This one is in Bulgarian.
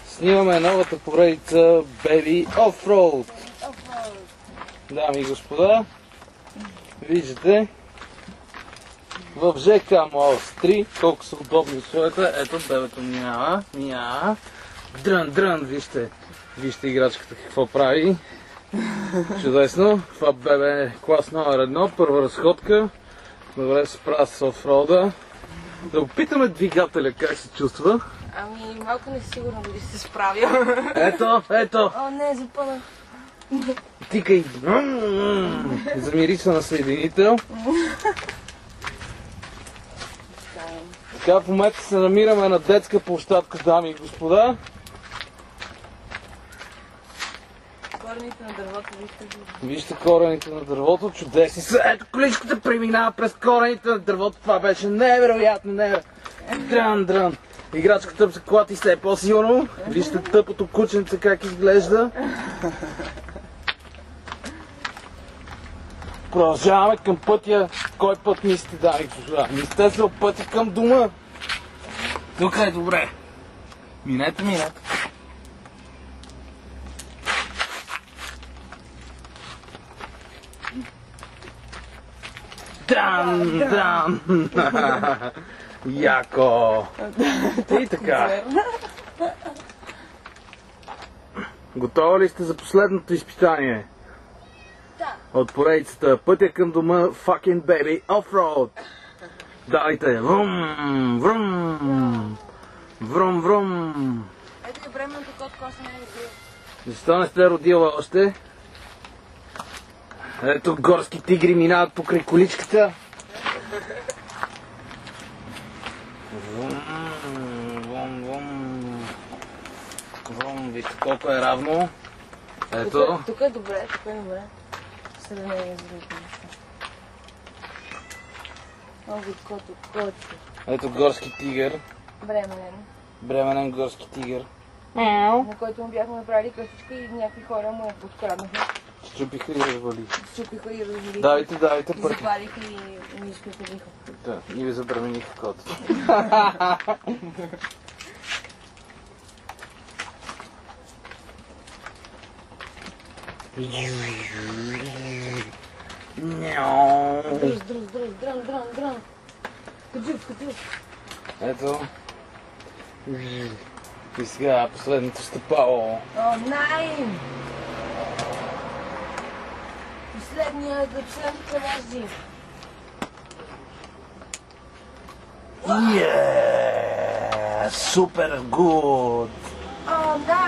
Снимаме новата поредица Baby Offroad. Дами и господа, виждате в ЖК Млост 3 колко са удобни условията. Ето бебето минава. Дрън, вижте играчката какво прави. Чудесно. Това бебе е клас номер 1, първа разходка. Добре се справя с офрода. Да опитаме двигателя как се чувства. Ами малко не си сигурно дали се справя. Ето. О, не, запъна. Тикай. Замириса на съединител. Така в момента се намираме на детска площадка, дами и господа. Корените на дървото, Вижте корените на дървото, чудесни са. Ето количката преминава през корените на дървото. Това беше невероятно, Дрън. Играчката се клати все по-силно. Вижте тъпото кученце как изглежда. Продължаваме към пътя. Кой път мислите, дами и господа? Мислите се от пътя към дома. Тук е добре. Минете. Дран! Яко! И така. Готова ли сте за последното изпитание? Да. От поредицата Пътя към дома Fucking Baby Offroad. Давайте! Врум! Ето и временното котко, още не е родил. Защо не сте родила още? Ето горски тигри минават покрай количката. Вижте колко е равно. Ето. Тук е добре. Сравнение с другите неща. Много кото. Ето горски тигър. Бременен горски тигър. На който му бяхме направили къщичка и някакви хора му я подкраднаха. Щупиха и развали. Давайте пъти. запалиха и ми изпекалиха. Да, и ви забремениха код. Дрън. Каджув. Ето. И сега последното стъпало. О, най! Последните превози. Супер гуд! О, да!